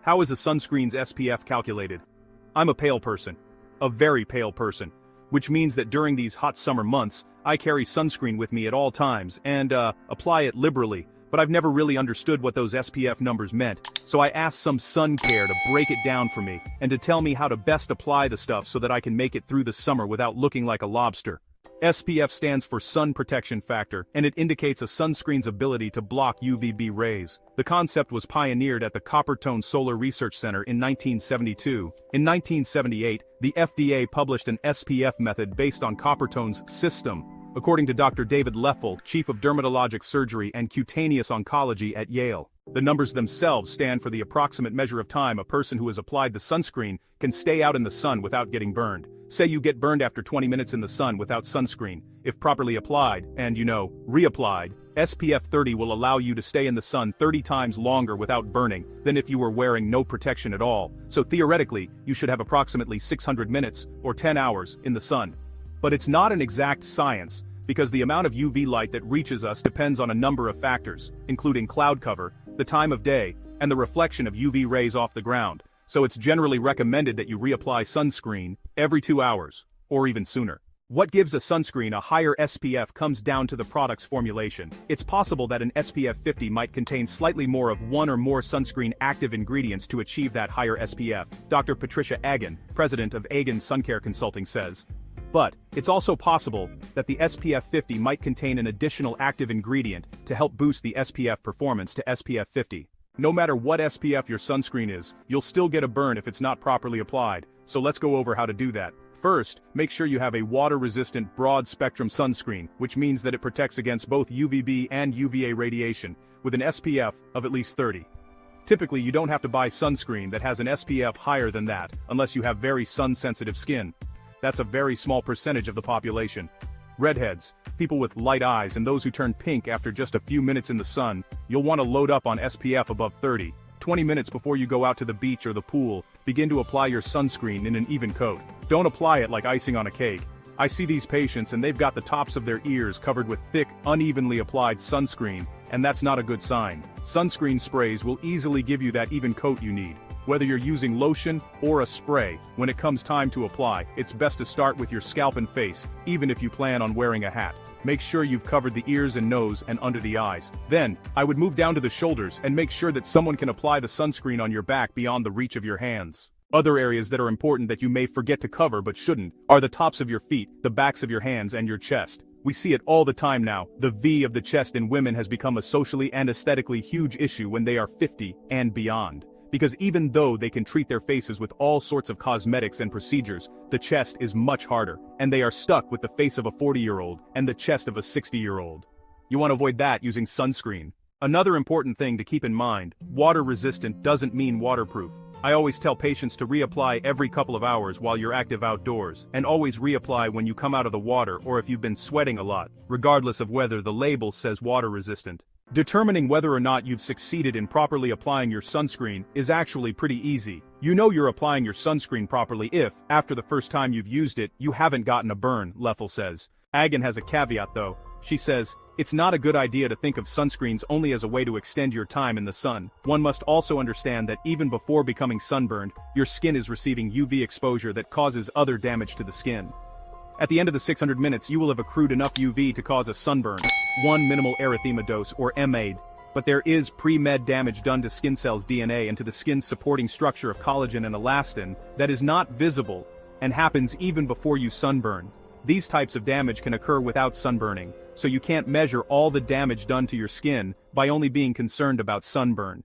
How is a sunscreen's SPF calculated? I'm a pale person. A very pale person. Which means that during these hot summer months, I carry sunscreen with me at all times and, apply it liberally, but I've never really understood what those SPF numbers meant, so I asked some sun care to break it down for me and to tell me how to best apply the stuff so that I can make it through the summer without looking like a lobster. SPF stands for Sun Protection Factor, and it indicates a sunscreen's ability to block UVB rays. The concept was pioneered at the Coppertone Solar Research Center in 1972. In 1978, the FDA published an SPF method based on Coppertone's system. According to Dr. David Leffel, Chief of Dermatologic Surgery and Cutaneous Oncology at Yale. The numbers themselves stand for the approximate measure of time a person who has applied the sunscreen can stay out in the sun without getting burned. Say you get burned after 20 minutes in the sun without sunscreen. If properly applied, and reapplied, SPF 30 will allow you to stay in the sun 30 times longer without burning than if you were wearing no protection at all. So theoretically, you should have approximately 600 minutes, or 10 hours, in the sun. But it's not an exact science, because the amount of UV light that reaches us depends on a number of factors, including cloud cover, the time of day, and the reflection of UV rays off the ground. So it's generally recommended that you reapply sunscreen every 2 hours, or even sooner. What gives a sunscreen a higher SPF comes down to the product's formulation. It's possible that an SPF 50 might contain slightly more of one or more sunscreen active ingredients to achieve that higher SPF, Dr. Patricia Agan, president of Agan Suncare Consulting says. But it's also possible that the SPF 50 might contain an additional active ingredient to help boost the SPF performance to SPF 50. No matter what SPF your sunscreen is, you'll still get a burn if it's not properly applied, so let's go over how to do that. First, make sure you have a water-resistant broad-spectrum sunscreen, which means that it protects against both UVB and UVA radiation, with an SPF of at least 30. Typically, you don't have to buy sunscreen that has an SPF higher than that, unless you have very sun-sensitive skin. That's a very small percentage of the population. Redheads, people with light eyes and those who turn pink after just a few minutes in the sun, you'll want to load up on SPF above 30. 20 minutes before you go out to the beach or the pool, begin to apply your sunscreen in an even coat. Don't apply it like icing on a cake. I see these patients and they've got the tops of their ears covered with thick, unevenly applied sunscreen, and that's not a good sign. Sunscreen sprays will easily give you that even coat you need. Whether you're using lotion or a spray, when it comes time to apply, it's best to start with your scalp and face, even if you plan on wearing a hat. Make sure you've covered the ears and nose and under the eyes. Then, I would move down to the shoulders and make sure that someone can apply the sunscreen on your back beyond the reach of your hands. Other areas that are important that you may forget to cover but shouldn't are the tops of your feet, the backs of your hands, and your chest. We see it all the time now. The V of the chest in women has become a socially and aesthetically huge issue when they are 50 and beyond. Because even though they can treat their faces with all sorts of cosmetics and procedures, the chest is much harder, and they are stuck with the face of a 40-year-old and the chest of a 60-year-old. You want to avoid that using sunscreen. Another important thing to keep in mind, water-resistant doesn't mean waterproof. I always tell patients to reapply every couple of hours while you're active outdoors, and always reapply when you come out of the water or if you've been sweating a lot, regardless of whether the label says water-resistant. Determining whether or not you've succeeded in properly applying your sunscreen is actually pretty easy. You know you're applying your sunscreen properly if, after the first time you've used it, you haven't gotten a burn, Leffel says. Agan has a caveat though. She says, it's not a good idea to think of sunscreens only as a way to extend your time in the sun. One must also understand that even before becoming sunburned, your skin is receiving UV exposure that causes other damage to the skin. At the end of the 600 minutes, you will have accrued enough UV to cause a sunburn, one minimal erythema dose or MAID. But there is pre-med damage done to skin cells' DNA and to the skin's supporting structure of collagen and elastin that is not visible and happens even before you sunburn. These types of damage can occur without sunburning, so you can't measure all the damage done to your skin by only being concerned about sunburn.